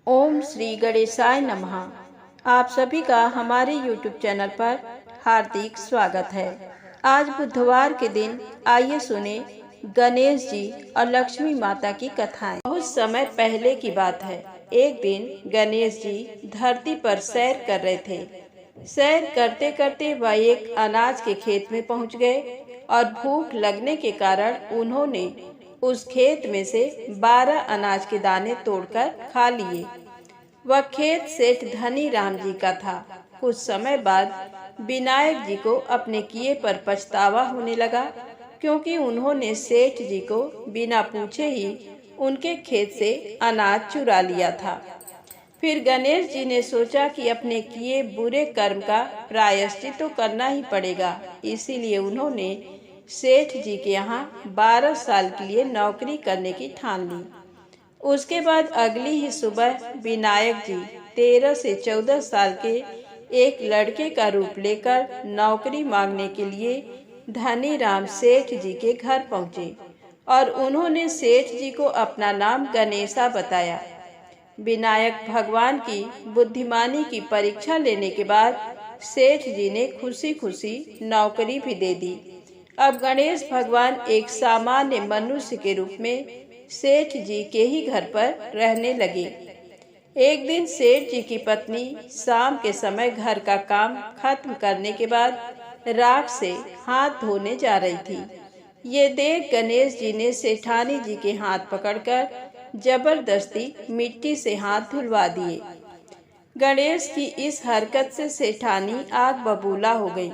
ओम श्री गणेशाय नमः। आप सभी का हमारे YouTube चैनल पर हार्दिक स्वागत है। आज बुधवार के दिन आइए सुने गणेश जी और लक्ष्मी माता की कथाएं। बहुत समय पहले की बात है। एक दिन गणेश जी धरती पर सैर कर रहे थे। सैर करते करते वह एक अनाज के खेत में पहुंच गए और भूख लगने के कारण उन्होंने उस खेत में से 12 अनाज के दाने तोड़कर खा लिए। वह खेत सेठ धनी राम जी का था। कुछ समय बाद विनायक जी को अपने किए पर पछतावा होने लगा, क्योंकि उन्होंने सेठ जी को बिना पूछे ही उनके खेत से अनाज चुरा लिया था। फिर गणेश जी ने सोचा कि अपने किए बुरे कर्म का प्रायश्चित तो करना ही पड़ेगा। इसीलिए उन्होंने सेठ जी के यहाँ 12 साल के लिए नौकरी करने की ठान ली। उसके बाद अगली ही सुबह विनायक जी 13 से 14 साल के एक लड़के का रूप लेकर नौकरी मांगने के लिए धनी राम सेठ जी के घर पहुँचे और उन्होंने सेठ जी को अपना नाम गणेशा बताया। विनायक भगवान की बुद्धिमानी की परीक्षा लेने के बाद सेठ जी ने खुशी खुशी नौकरी भी दे दी। अब गणेश भगवान एक सामान्य मनुष्य के रूप में सेठ जी के ही घर पर रहने लगे। एक दिन सेठ जी की पत्नी शाम के समय घर का काम खत्म करने के बाद राख से हाथ धोने जा रही थी। ये देख गणेश जी ने सेठानी जी के हाथ पकड़कर जबरदस्ती मिट्टी से हाथ धुलवा दिए। गणेश की इस हरकत से सेठानी आग बबूला हो गई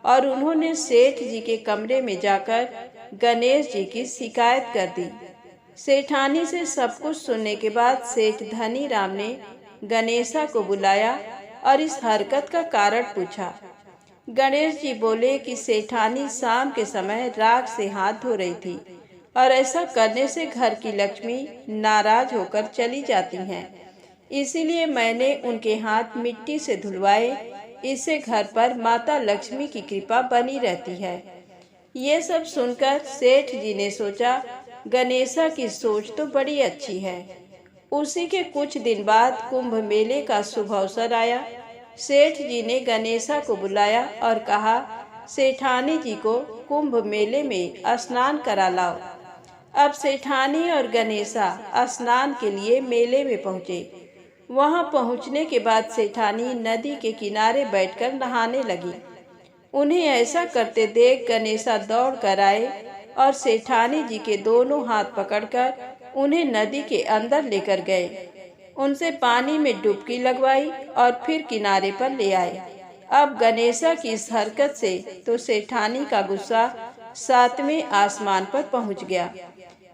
और उन्होंने सेठ जी के कमरे में जाकर गणेश जी की शिकायत कर दी। सेठानी से सब कुछ सुनने के बाद सेठ धनी राम ने गणेशा को बुलाया और इस हरकत का कारण पूछा। गणेश जी बोले कि सेठानी शाम के समय राख से हाथ धो रही थी और ऐसा करने से घर की लक्ष्मी नाराज होकर चली जाती हैं। इसीलिए मैंने उनके हाथ मिट्टी से धुलवाए। इससे घर पर माता लक्ष्मी की कृपा बनी रहती है। ये सब सुनकर सेठ जी ने सोचा, गणेशा की सोच तो बड़ी अच्छी है। उसी के कुछ दिन बाद कुंभ मेले का शुभ अवसर आया। सेठ जी ने गणेशा को बुलाया और कहा, सेठानी जी को कुंभ मेले में स्नान करा लाओ। अब सेठानी और गणेशा स्नान के लिए मेले में पहुँचे। वहां पहुंचने के बाद सेठानी नदी के किनारे बैठकर नहाने लगी। उन्हें ऐसा करते देख गणेशा दौड़ कर आए और सेठानी जी के दोनों हाथ पकड़कर उन्हें नदी के अंदर लेकर गए। उनसे पानी में डुबकी लगवाई और फिर किनारे पर ले आए। अब गणेशा की इस हरकत से तो सेठानी का गुस्सा 7वें आसमान पर पहुंच गया।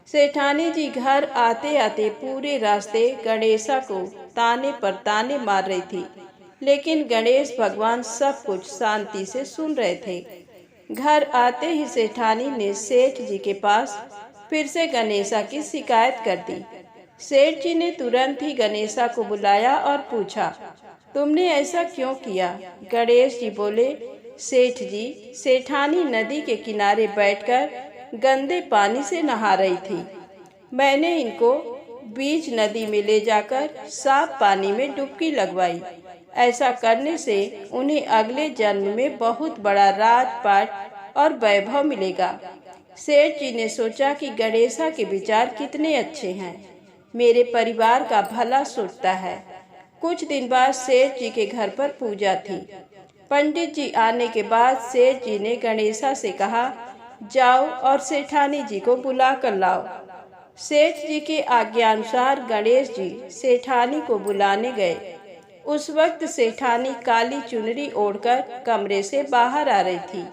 सेठानी जी घर आते आते पूरे रास्ते गणेशा को ताने पर ताने मार रही थी, लेकिन गणेश भगवान सब कुछ शांति से सुन रहे थे। घर आते ही सेठानी ने सेठ जी के पास फिर से गणेशा की शिकायत कर दी। सेठ जी ने तुरंत ही गणेशा को बुलाया और पूछा, तुमने ऐसा क्यों किया? गणेश जी बोले, सेठ जी, सेठानी नदी के किनारे बैठकर गंदे पानी से नहा रही थी। मैंने इनको बीच नदी में ले जाकर साफ पानी में डुबकी लगवाई। ऐसा करने से उन्हें अगले जन्म में बहुत बड़ा राजपाट और वैभव मिलेगा। सेठ जी ने सोचा कि गणेशा के विचार कितने अच्छे हैं, मेरे परिवार का भला सोचता है। कुछ दिन बाद सेठ जी के घर पर पूजा थी। पंडित जी आने के बाद सेठ जी ने गणेशा से कहा, जाओ और सेठानी जी को बुला कर लाओ। सेठ जी के आज्ञानुसार गणेश जी सेठानी को बुलाने गए। उस वक्त सेठानी काली चुनरी ओढ़कर कमरे से बाहर आ रही थी।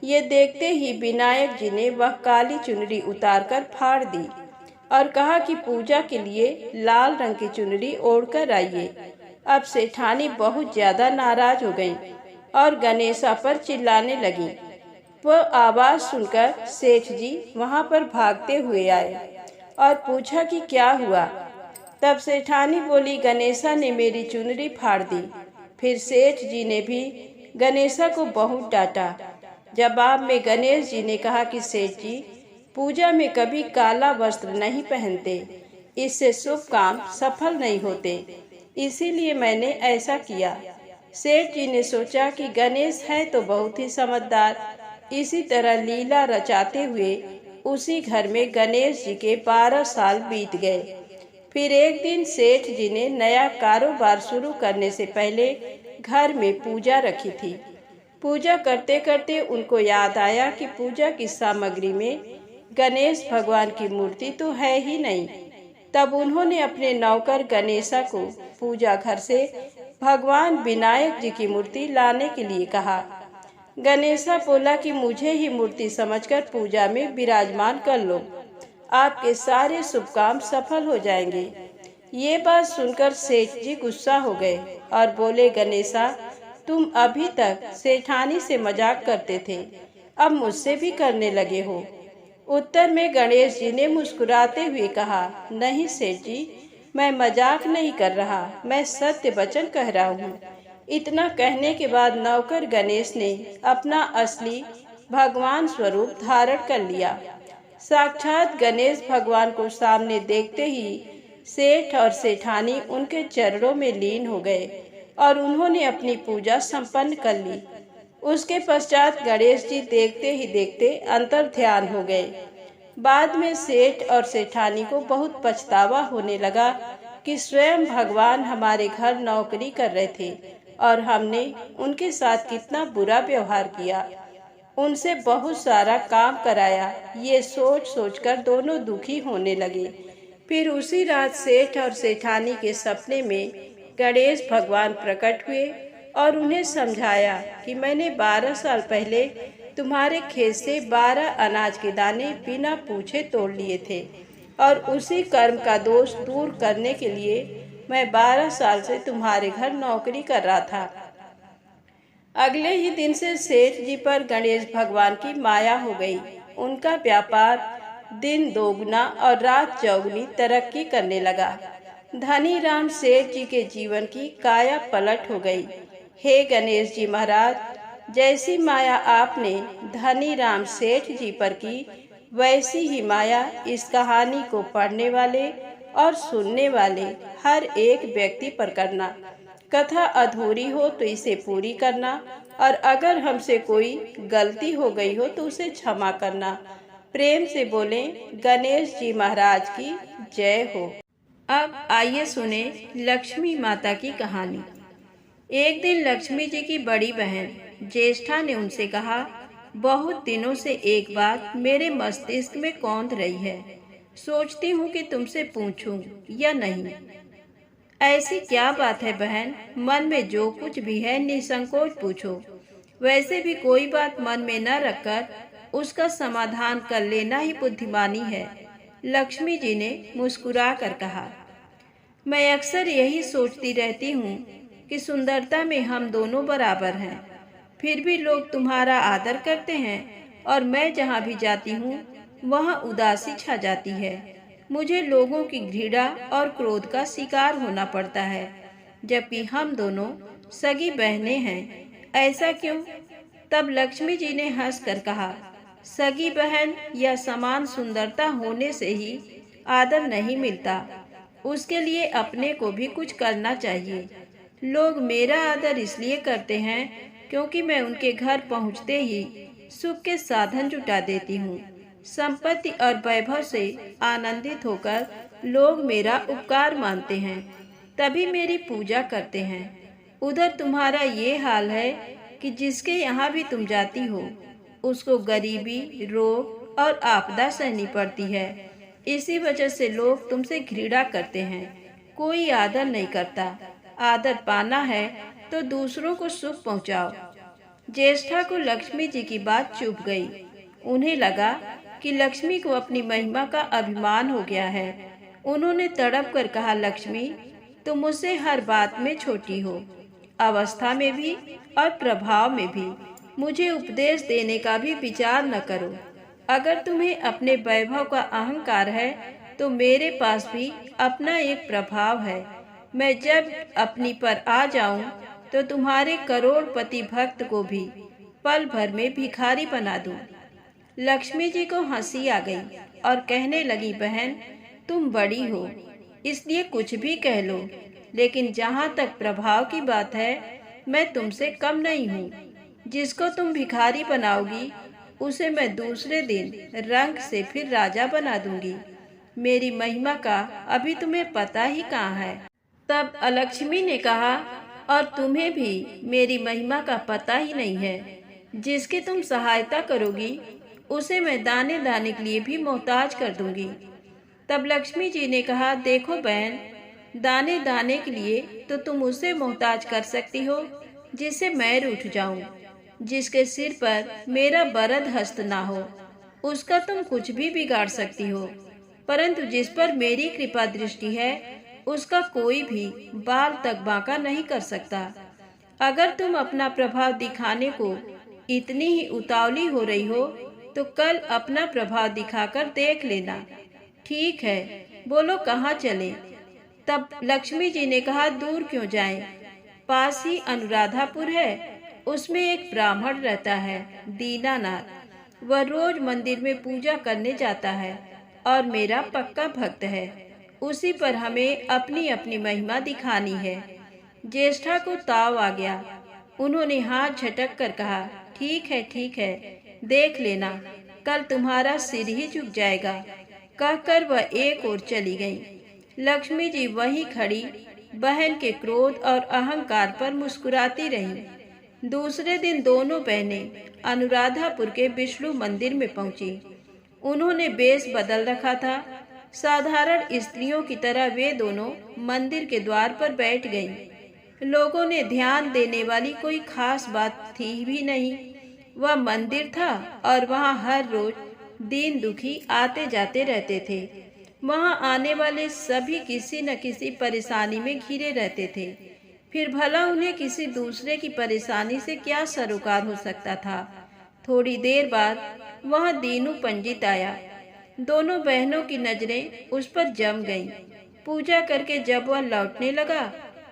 ये देखते ही विनायक जी ने वह काली चुनरी उतारकर फाड़ दी और कहा कि पूजा के लिए लाल रंग की चुनरी ओढ़कर आइए। अब सेठानी बहुत ज्यादा नाराज हो गई और गणेशा पर चिल्लाने लगी। वह आवाज सुनकर सेठ जी वहां पर भागते हुए आए और पूछा कि क्या हुआ। तब सेठानी बोली, गणेशा ने मेरी चुनरी फाड़ दी। फिर सेठ जी ने भी गणेशा को बहुत डांटा। जवाब में गणेश जी ने कहा कि सेठ जी पूजा में कभी काला वस्त्र नहीं पहनते। इससे शुभ काम सफल नहीं होते, इसीलिए मैंने ऐसा किया। सेठ जी ने सोचा कि गणेश है तो बहुत ही समझदार। इसी तरह लीला रचाते हुए उसी घर में गणेश जी के 12 साल बीत गए। फिर एक दिन सेठ जी ने नया कारोबार शुरू करने से पहले घर में पूजा रखी थी। पूजा करते करते उनको याद आया कि पूजा की सामग्री में गणेश भगवान की मूर्ति तो है ही नहीं। तब उन्होंने अपने नौकर गणेशा को पूजा घर से भगवान विनायक जी की मूर्ति लाने के लिए कहा। गणेशा बोला कि मुझे ही मूर्ति समझकर पूजा में विराजमान कर लो, आपके सारे शुभ काम सफल हो जाएंगे। ये बात सुनकर सेठ जी गुस्सा हो गए और बोले, गणेशा, तुम अभी तक सेठानी से मजाक करते थे, अब मुझसे भी करने लगे हो। उत्तर में गणेश जी ने मुस्कुराते हुए कहा, नहीं सेठ जी, मैं मजाक नहीं कर रहा, मैं सत्य वचन कह रहा हूँ। इतना कहने के बाद नौकर गणेश ने अपना असली भगवान स्वरूप धारण कर लिया। साक्षात गणेश भगवान को सामने देखते ही सेठ और सेठानी उनके चरणों में लीन हो गए और उन्होंने अपनी पूजा संपन्न कर ली। उसके पश्चात गणेश जी देखते ही देखते अंतर ध्यान हो गए। बाद में सेठ और सेठानी को बहुत पछतावा होने लगा कि स्वयं भगवान हमारे घर नौकरी कर रहे थे और हमने उनके साथ कितना बुरा व्यवहार किया, उनसे बहुत सारा काम कराया। ये सोच सोचकर दोनों दुखी होने लगे। फिर उसी रात सेठ और सेठानी के सपने में गणेश भगवान प्रकट हुए और उन्हें समझाया कि मैंने 12 साल पहले तुम्हारे खेत से 12 अनाज के दाने बिना पूछे तोड़ लिए थे और उसी कर्म का दोष दूर करने के लिए मैं 12 साल से तुम्हारे घर नौकरी कर रहा था। अगले ही दिन से सेठ जी पर गणेश भगवान की माया हो गई। उनका व्यापार दिन दोगुना और रात चौगुनी तरक्की करने लगा। धनी राम सेठ जी के जीवन की काया पलट हो गई। हे गणेश जी महाराज, जैसी माया आपने धनी राम सेठ जी पर की, वैसी ही माया इस कहानी को पढ़ने वाले और सुनने वाले हर एक व्यक्ति पर करना। कथा अधूरी हो तो इसे पूरी करना और अगर हमसे कोई गलती हो गई हो तो उसे क्षमा करना। प्रेम से बोलें, गणेश जी महाराज की जय हो। अब आइए सुने लक्ष्मी माता की कहानी। एक दिन लक्ष्मी जी की बड़ी बहन ज्येष्ठा ने उनसे कहा, बहुत दिनों से एक बात मेरे मस्तिष्क में कौंध रही है, सोचती हूँ कि तुमसे पूछूं या नहीं। ऐसी क्या बात है बहन, मन में जो कुछ भी है निसंकोच पूछो। वैसे भी कोई बात मन में न रखकर उसका समाधान कर लेना ही बुद्धिमानी है। लक्ष्मी जी ने मुस्कुरा कर कहा, मैं अक्सर यही सोचती रहती हूँ कि सुंदरता में हम दोनों बराबर हैं, फिर भी लोग तुम्हारा आदर करते हैं और मैं जहाँ भी जाती हूँ वहाँ उदासी छा जाती है। मुझे लोगों की घृणा और क्रोध का शिकार होना पड़ता है, जबकि हम दोनों सगी बहनें हैं। ऐसा क्यों? तब लक्ष्मी जी ने हंसकर कहा, सगी बहन या समान सुंदरता होने से ही आदर नहीं मिलता, उसके लिए अपने को भी कुछ करना चाहिए। लोग मेरा आदर इसलिए करते हैं क्योंकि मैं उनके घर पहुंचते ही सुख के साधन जुटा देती हूँ। संपत्ति और वैभव से आनंदित होकर लोग मेरा उपकार मानते हैं, तभी मेरी पूजा करते हैं। उधर तुम्हारा ये हाल है कि जिसके यहाँ भी तुम जाती हो उसको गरीबी, रोग और आपदा सहनी पड़ती है। इसी वजह से लोग तुमसे घृणा करते हैं, कोई आदर नहीं करता। आदर पाना है तो दूसरों को सुख पहुँचाओ। ज्येष्ठा को लक्ष्मी जी की बात चुभ गई। उन्हें लगा कि लक्ष्मी को अपनी महिमा का अभिमान हो गया है। उन्होंने तड़प कर कहा, लक्ष्मी, तुम मुझसे हर बात में छोटी हो, अवस्था में भी और प्रभाव में भी। मुझे उपदेश देने का भी विचार न करो। अगर तुम्हें अपने वैभव का अहंकार है तो मेरे पास भी अपना एक प्रभाव है। मैं जब अपनी पर आ जाऊं तो तुम्हारे करोड़पति भक्त को भी पल भर में भिखारी बना दूं। लक्ष्मी जी को हंसी आ गई और कहने लगी, बहन, तुम बड़ी हो, इसलिए कुछ भी कह लो, लेकिन जहाँ तक प्रभाव की बात है, मैं तुमसे कम नहीं हूँ। जिसको तुम भिखारी बनाओगी, उसे मैं दूसरे दिन रंग से फिर राजा बना दूंगी। मेरी महिमा का अभी तुम्हें पता ही कहाँ है। तब अलक्ष्मी ने कहा, और तुम्हें भी मेरी महिमा का पता ही नहीं है। जिसकी तुम सहायता करोगी, उसे मैं दाने दाने के लिए भी मोहताज कर दूंगी। तब लक्ष्मी जी ने कहा, देखो बहन, दाने दाने के लिए तो तुम उसे मोहताज कर सकती हो जिससे मैं रूठ जाऊं, जिसके सिर पर मेरा बरद हस्त ना हो, उसका तुम कुछ भी बिगाड़ सकती हो। परंतु जिस पर मेरी कृपा दृष्टि है, उसका कोई भी बाल तक बांका नहीं कर सकता। अगर तुम अपना प्रभाव दिखाने को इतनी ही उतावली हो रही हो, तो कल अपना प्रभाव दिखाकर देख लेना। ठीक है, बोलो कहाँ चलें? तब लक्ष्मी जी ने कहा, दूर क्यों जाएं? पास ही अनुराधापुर है, उसमें एक ब्राह्मण रहता है, दीनानाथ। वह रोज मंदिर में पूजा करने जाता है और मेरा पक्का भक्त है। उसी पर हमें अपनी अपनी महिमा दिखानी है। ज्येष्ठा को ताव आ गया। उन्होंने हाथ झटक कर कहा, ठीक है, देख लेना, कल तुम्हारा सिर ही झुक जाएगा। कहकर वह एक ओर चली गई। लक्ष्मी जी वहीं खड़ी बहन के क्रोध और अहंकार पर मुस्कुराती रहीं। दूसरे दिन दोनों बहनें अनुराधापुर के विष्णु मंदिर में पहुंची। उन्होंने वेश बदल रखा था। साधारण स्त्रियों की तरह वे दोनों मंदिर के द्वार पर बैठ गईं। लोगों ने ध्यान देने वाली कोई खास बात थी भी नहीं। वह मंदिर था और वहां हर रोज दीन दुखी आते जाते रहते थे। वहां आने वाले सभी किसी न किसी परेशानी में घिरे रहते थे। फिर भला उन्हें किसी दूसरे की परेशानी से क्या सरोकार हो सकता था। थोड़ी देर बाद वहां दीनू पंडित आया। दोनों बहनों की नजरें उस पर जम गईं। पूजा करके जब वह लौटने लगा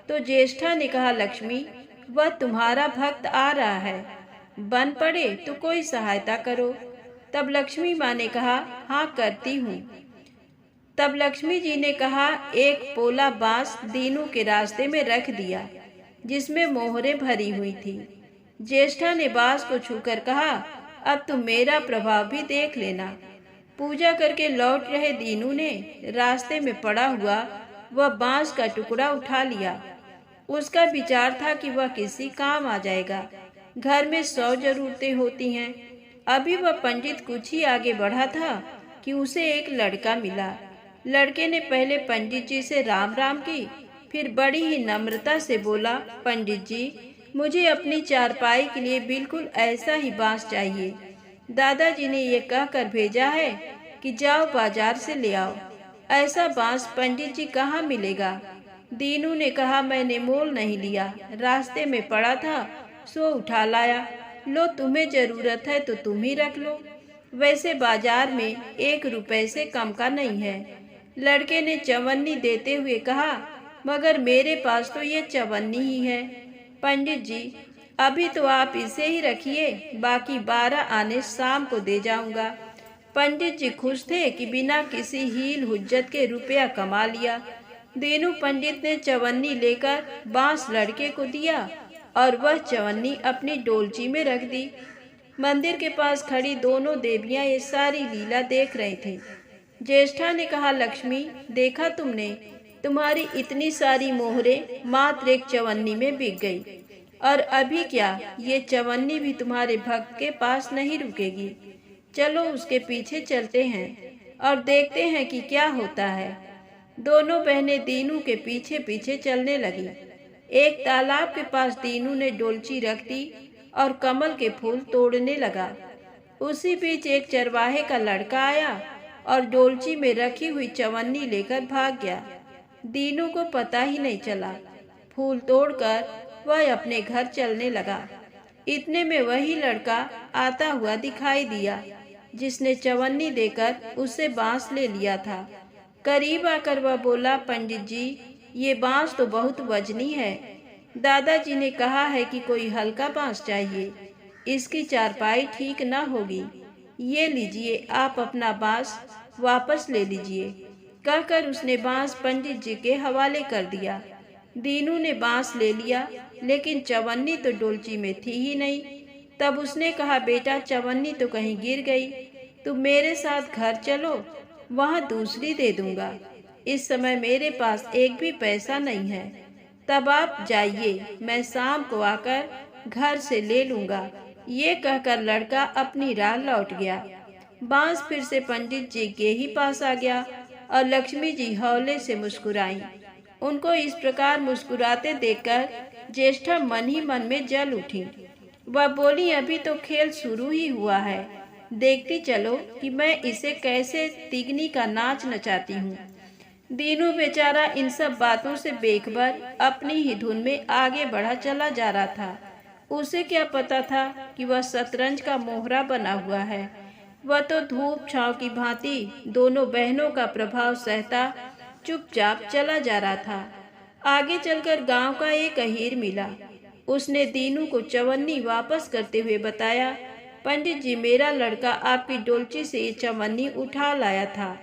तो ज्येष्ठा ने कहा, लक्ष्मी, वह तुम्हारा भक्त आ रहा है, बन पड़े तो कोई सहायता करो। तब लक्ष्मी माँ ने कहा, हाँ करती हूँ। तब लक्ष्मी जी ने कहा, एक पोला बांस दीनू के रास्ते में रख दिया जिसमें मोहरें भरी हुई थी। ज्येष्ठा ने बांस को छूकर कहा, अब तुम मेरा प्रभाव भी देख लेना। पूजा करके लौट रहे दीनू ने रास्ते में पड़ा हुआ वह बांस का टुकड़ा उठा लिया। उसका विचार था कि वह किसी काम आ जाएगा। घर में 100 जरूरतें होती हैं। अभी वह पंडित कुछ ही आगे बढ़ा था कि उसे एक लड़का मिला। लड़के ने पहले पंडित जी से राम राम की, फिर बड़ी ही नम्रता से बोला, पंडित जी, मुझे अपनी चारपाई के लिए बिल्कुल ऐसा ही बांस चाहिए। दादाजी ने ये कहकर भेजा है कि जाओ बाजार से ले आओ। ऐसा बांस पंडित जी कहाँ मिलेगा? दीनू ने कहा, मैंने मोल नहीं लिया, रास्ते में पड़ा था सो उठा लाया। लो, तुम्हें जरूरत है तो तुम ही रख लो, वैसे बाजार में 1 रुपए से कम का नहीं है। लड़के ने चवन्नी देते हुए कहा, मगर मेरे पास तो ये चवन्नी ही है। पंडित जी, अभी तो आप इसे ही रखिए, बाकी 12 आने शाम को दे जाऊंगा। पंडित जी खुश थे कि बिना किसी हील हुज्जत के रुपया कमा लिया। दीनू पंडित ने चवन्नी लेकर बांस लड़के को दिया और वह चवन्नी अपनी डोलची में रख दी। मंदिर के पास खड़ी दोनों देवियां ये सारी लीला देख रही थीं। ज्येष्ठा ने कहा, लक्ष्मी, देखा तुमने, तुम्हारी इतनी सारी मोहरें मात्र एक चवन्नी में बिक गई। और अभी क्या, ये चवन्नी भी तुम्हारे भक्त के पास नहीं रुकेगी। चलो उसके पीछे चलते हैं और देखते हैं कि क्या होता है। दोनों बहनें दीनू के पीछे पीछे चलने लगी। एक तालाब के पास दीनू ने डोलची रख दी और कमल के फूल तोड़ने लगा। उसी बीच एक चरवाहे का लड़का आया और डोलची में रखी हुई चवन्नी लेकर भाग गया। दीनू को पता ही नहीं चला। फूल तोड़कर वह अपने घर चलने लगा। इतने में वही लड़का आता हुआ दिखाई दिया जिसने चवन्नी देकर उससे बांस ले लिया था। करीब आकर वह बोला, पंडित जी, ये बांस तो बहुत वजनी है। दादाजी ने कहा है कि कोई हल्का बांस चाहिए, इसकी चारपाई ठीक न होगी। ये लीजिए, आप अपना बांस वापस ले लीजिए। कहकर उसने बांस पंडित जी के हवाले कर दिया। दीनू ने बांस ले लिया, लेकिन चवन्नी तो डोलची में थी ही नहीं। तब उसने कहा, बेटा चवन्नी तो कहीं गिर गई, तुम मेरे साथ घर चलो, वहाँ दूसरी दे दूंगा। इस समय मेरे पास एक भी पैसा नहीं है। तब आप जाइए, मैं शाम को आकर घर से ले लूंगा। ये कहकर लड़का अपनी राह लौट गया। बांस फिर से पंडित जी के ही पास आ गया और लक्ष्मी जी हौले से मुस्कुराईं। उनको इस प्रकार मुस्कुराते देखकर ज्येष्ठा मन ही मन में जल उठी। वह बोली, अभी तो खेल शुरू ही हुआ है, देखती चलो कि मैं इसे कैसे तिगनी का नाच नचाती हूँ। दीनू बेचारा इन सब बातों से बेखबर अपनी ही धुन में आगे बढ़ा चला जा रहा था। उसे क्या पता था कि वह शतरंज का मोहरा बना हुआ है। वह तो धूप छांव की भांति दोनों बहनों का प्रभाव सहता चुपचाप चला जा रहा था। आगे चलकर गांव का एक अहीर मिला। उसने दीनू को चवन्नी वापस करते हुए बताया, पंडित जी, मेरा लड़का आपकी डोलची से ये चवन्नी उठा लाया था।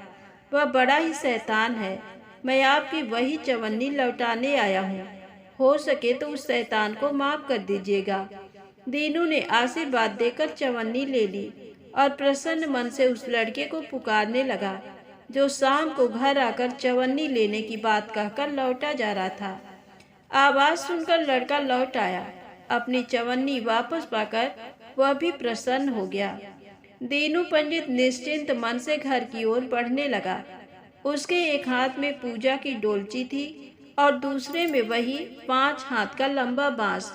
वह बड़ा ही शैतान है। मैं आपकी वही चवन्नी लौटाने आया हूँ। हो सके तो उस शैतान को माफ कर दीजिएगा। दीनू ने आशीर्वाद देकर चवन्नी ले ली और प्रसन्न मन से उस लड़के को पुकारने लगा, जो शाम को घर आकर चवन्नी लेने की बात कहकर लौटा जा रहा था। आवाज सुनकर लड़का लौट आया। अपनी चवन्नी वापस पाकर वह भी प्रसन्न हो गया। दीनू पंडित निश्चिंत मन से घर की ओर बढ़ने लगा। उसके एक हाथ में पूजा की डोलची थी और दूसरे में वही 5 हाथ का लंबा बांस।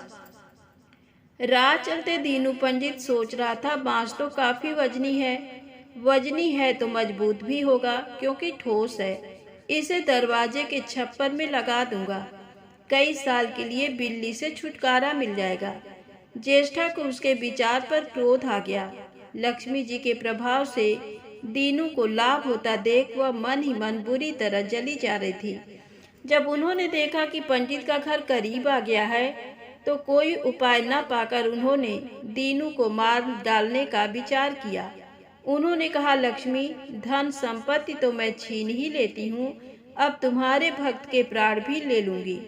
राह चलते दीनू पंडित सोच रहा था, बांस तो काफी वजनी है तो मजबूत भी होगा, क्योंकि ठोस है। इसे दरवाजे के छप्पर में लगा दूंगा, कई साल के लिए बिल्ली से छुटकारा मिल जाएगा। ज्येष्ठा को उसके विचार पर क्रोध आ गया। लक्ष्मी जी के प्रभाव से दीनू को लाभ होता देख वह मन ही मन बुरी तरह जली जा रही थी। जब उन्होंने देखा कि पंडित का घर करीब आ गया है, तो कोई उपाय न पाकर उन्होंने दीनू को मार डालने का विचार किया। उन्होंने कहा, लक्ष्मी, धन संपत्ति तो मैं छीन ही लेती हूँ, अब तुम्हारे भक्त के प्राण भी ले लूंगी।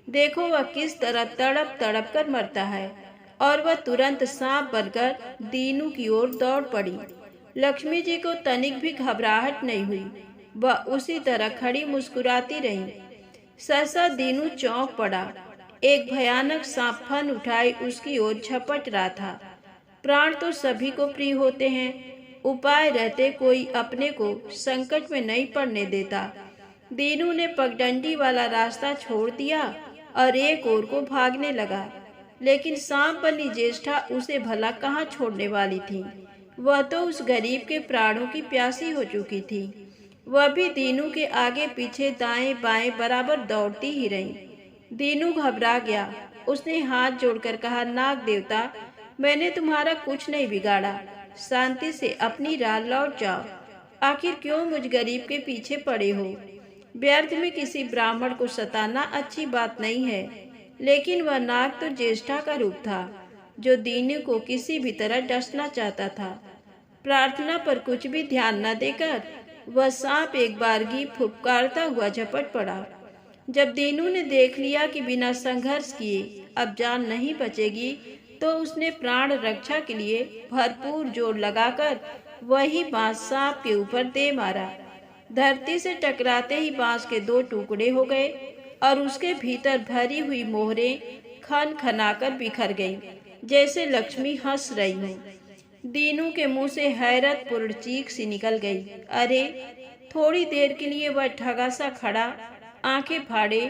देखो वह किस तरह तड़प तड़प कर मरता है। और वह तुरंत सांप बनकर दीनू की ओर दौड़ पड़ी। लक्ष्मी जी को तनिक भी घबराहट नहीं हुई। वह उसी तरह खड़ी मुस्कुराती रही। सहसा दीनू चौंक पड़ा। एक भयानक सांप फन उठाए उसकी ओर झपट रहा था। प्राण तो सभी को प्रिय होते हैं, उपाय रहते कोई अपने को संकट में नहीं पड़ने देता। दीनू ने पगडंडी वाला रास्ता छोड़ दिया और एक ओर को भागने लगा, लेकिन सांप बनी ज्येष्ठा उसे भला कहाँ छोड़ने वाली थी। वह तो उस गरीब के प्राणों की प्यासी हो चुकी थी। वह भी दीनू के आगे पीछे दाएं बाएं बराबर दौड़ती ही रही। दीनू घबरा गया। उसने हाथ जोड़कर कहा, नाग देवता, मैंने तुम्हारा कुछ नहीं बिगाड़ा, शांति से अपनी राह लौट जाओ। आखिर क्यों मुझ गरीब के पीछे पड़े हो? व्यर्थ में किसी ब्राह्मण को सताना अच्छी बात नहीं है। लेकिन वह नाग तो ज्येष्ठा का रूप था, जो दीनू को किसी भी तरह डसना चाहता था। प्रार्थना पर कुछ भी ध्यान न देकर वह सांप एक बारगी फुफकारता हुआ झपट पड़ा। जब दीनू ने देख लिया कि बिना संघर्ष किए अब जान नहीं बचेगी, तो उसने प्राण रक्षा के लिए भरपूर जोर लगाकर वही बांस सांप के ऊपर दे मारा। धरती से टकराते ही बांस के 2 टुकड़े हो गए और उसके भीतर भरी हुई मोहरें खन खनाकर बिखर गईं, जैसे लक्ष्मी हंस रही हो। दीनू के मुंह से हैरतपूर्ण चीख सी निकल गई। अरे! थोड़ी देर के लिए वह ठगा सा खड़ा आंखें फाड़े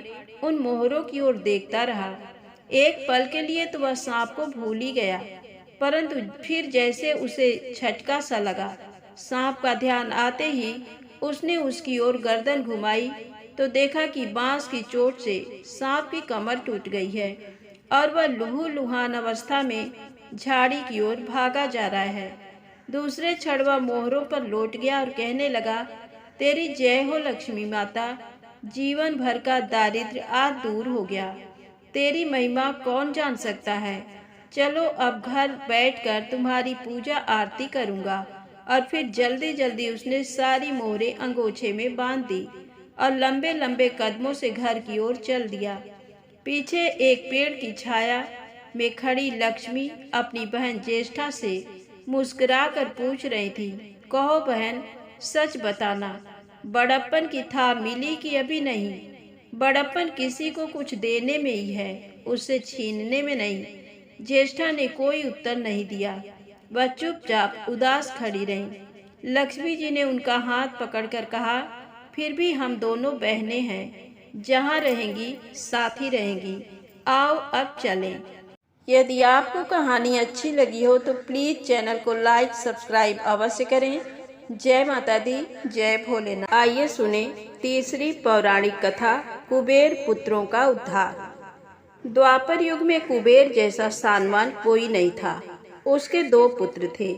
उन मोहरों की ओर देखता रहा। एक पल के लिए तो वह सांप को भूल ही गया, परंतु फिर जैसे उसे झटका सा लगा। सांप का ध्यान आते ही उसने उसकी ओर गर्दन घुमाई तो देखा कि बांस की चोट से सांप की कमर टूट गई है और वह लुहान अवस्था में झाड़ी की ओर भागा जा रहा है। दूसरे क्षण वह मोहरों पर लौट गया और कहने लगा, तेरी जय हो लक्ष्मी माता, जीवन भर का दारिद्र्य आज दूर हो गया। तेरी महिमा कौन जान सकता है। चलो अब घर बैठकर तुम्हारी पूजा आरती करूंगा और फिर जल्दी जल्दी उसने सारी मोहरें अंगोछे में बांध दी और लंबे लंबे कदमों से घर की ओर चल दिया। पीछे एक पेड़ की छाया में खड़ी लक्ष्मी अपनी बहन ज्येष्ठा से मुस्कुराकर पूछ रही थी, कहो बहन, सच बताना, बड़प्पन की था मिली कि अभी नहीं? बड़प्पन किसी को कुछ देने में ही है, उससे छीनने में नहीं। ज्येष्ठा ने कोई उत्तर नहीं दिया, वह चुपचाप उदास खड़ी रही। लक्ष्मी जी ने उनका हाथ पकड़कर कहा, फिर भी हम दोनों बहनें हैं, जहाँ रहेंगी साथ ही रहेंगी। आओ अब चलें। यदि आपको कहानी अच्छी लगी हो तो प्लीज़ चैनल को लाइक सब्सक्राइब अवश्य करें। जय माता दी, जय भोलेनाथ। आइए सुने तीसरी पौराणिक कथा, कुबेर पुत्रों का उद्धार। द्वापर युग में कुबेर जैसा सानवान कोई नहीं था। उसके 2 पुत्र थे,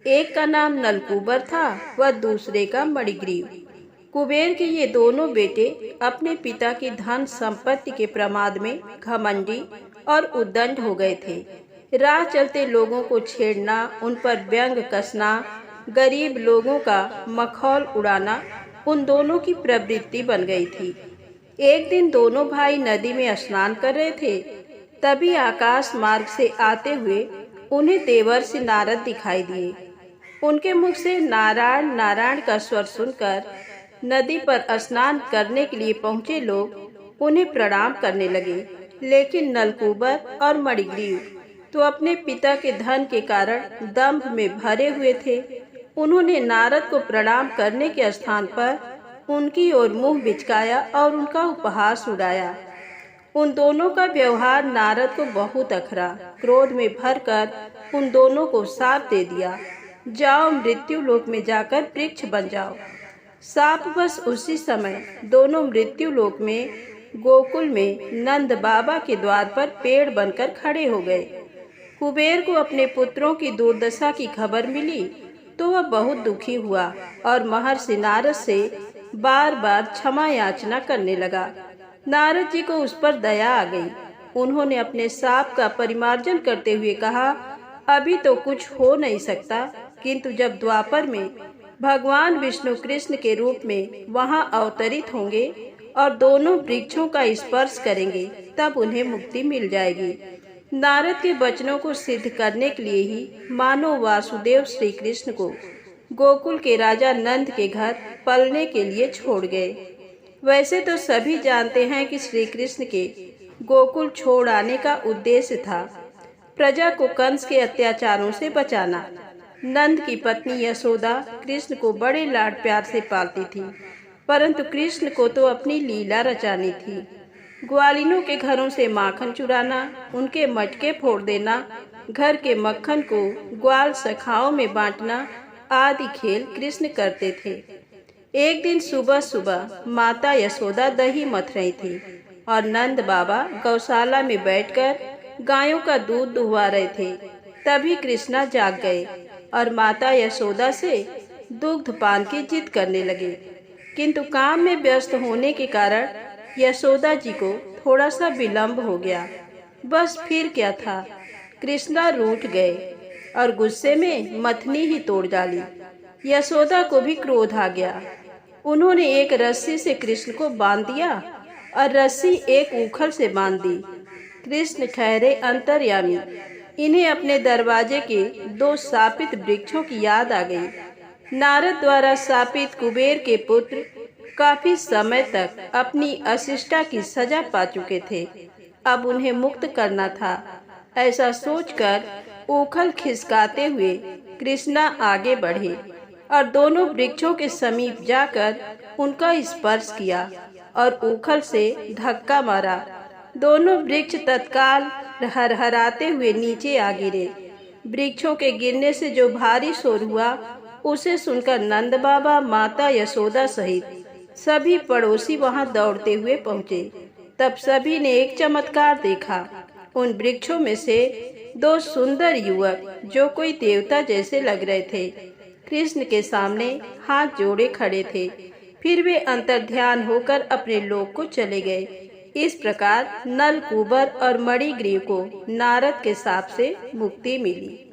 एक का नाम नलकूबर था, वह दूसरे का मणिग्रीव। कुबेर के ये दोनों बेटे अपने पिता की धन संपत्ति के प्रमाद में घमंडी और उद्दंड हो गए थे। राह चलते लोगों को छेड़ना, उन पर व्यंग कसना, गरीब लोगों का मखौल उड़ाना उन दोनों की प्रवृत्ति बन गई थी। एक दिन दोनों भाई नदी में स्नान कर रहे थे, तभी आकाश मार्ग से आते हुए उन्हें देवर्षि नारद दिखाई दिए। उनके मुख से नारायण नारायण का स्वर सुनकर नदी पर स्नान करने के लिए पहुंचे लोग उन्हें प्रणाम करने लगे। लेकिन नलकूबर और मणिग्रीव तो अपने पिता के धन के कारण दंभ में भरे हुए थे। उन्होंने नारद को प्रणाम करने के स्थान पर उनकी ओर मुंह बिचकाया और उनका उपहास उड़ाया। उन दोनों का व्यवहार नारद को बहुत अखरा। क्रोध में भरकर उन दोनों को शाप दे दिया, जाओ मृत्यु लोक में जाकर वृक्ष बन जाओ। शाप बस उसी समय दोनों मृत्यु लोक में गोकुल में नंद बाबा के द्वार पर पेड़ बनकर खड़े हो गए। कुबेर को अपने पुत्रों की दुर्दशा की खबर मिली तो वह बहुत दुखी हुआ और महर्षि नारद से बार बार क्षमा याचना करने लगा। नारद जी को उस पर दया आ गई। उन्होंने अपने शाप का परिमार्जन करते हुए कहा, अभी तो कुछ हो नहीं सकता, किंतु जब द्वापर में भगवान विष्णु कृष्ण के रूप में वहां अवतरित होंगे और दोनों वृक्षों का स्पर्श करेंगे, तब उन्हें मुक्ति मिल जाएगी। नारद के वचनों को सिद्ध करने के लिए ही मानो वासुदेव श्री कृष्ण को गोकुल के राजा नंद के घर पलने के लिए छोड़ गए। वैसे तो सभी जानते हैं कि श्री कृष्ण के गोकुल छोड़ आने का उद्देश्य था प्रजा को कंस के अत्याचारों से बचाना। नंद की पत्नी यशोदा कृष्ण को बड़े लाड प्यार से पालती थी, परंतु कृष्ण को तो अपनी लीला रचानी थी। ग्वालिनों के घरों से माखन चुराना, उनके मटके फोड़ देना, घर के मक्खन को ग्वाल सखाओं में बांटना आदि खेल कृष्ण करते थे। एक दिन सुबह सुबह माता यशोदा दही मथ रही थी और नंद बाबा गौशाला में बैठकर गायों का दूध दुहवा रहे थे। तभी कृष्णा जाग गए और माता यशोदा से दुग्ध पान की जिद करने लगे, किंतु काम में व्यस्त होने के कारण यशोदा जी को थोड़ा सा विलंब हो गया। बस फिर क्या था, कृष्णा रूठ गए और गुस्से में मथनी ही तोड़ डाली। यशोदा को भी क्रोध आ गया। उन्होंने एक रस्सी से कृष्ण को बांध दिया और रस्सी एक उखल से बांध दी। कृष्ण ठहरे अंतर्यामी। इन्हें अपने दरवाजे के 2 शापित वृक्षों की याद आ गई। नारद द्वारा शापित कुबेर के पुत्र काफी समय तक अपनी अशिष्टा की सजा पा चुके थे, अब उन्हें मुक्त करना था। ऐसा सोचकर उखल खिसकाते हुए कृष्णा आगे बढ़े और दोनों वृक्षों के समीप जाकर उनका स्पर्श किया और उखल से धक्का मारा। दोनों वृक्ष तत्काल हरहराते हुए नीचे आ गिरे। वृक्षों के गिरने से जो भारी शोर हुआ उसे सुनकर नंद बाबा, माता यशोदा सहित सभी पड़ोसी वहां दौड़ते हुए पहुंचे। तब सभी ने एक चमत्कार देखा। उन वृक्षों में से 2 सुंदर युवक जो कोई देवता जैसे लग रहे थे, कृष्ण के सामने हाथ जोड़े खड़े थे। फिर वे अंतर्ध्यान होकर अपने लोक को चले गए। इस प्रकार नल, कुबर और मणिग्रीव को नारद के शाप से मुक्ति मिली।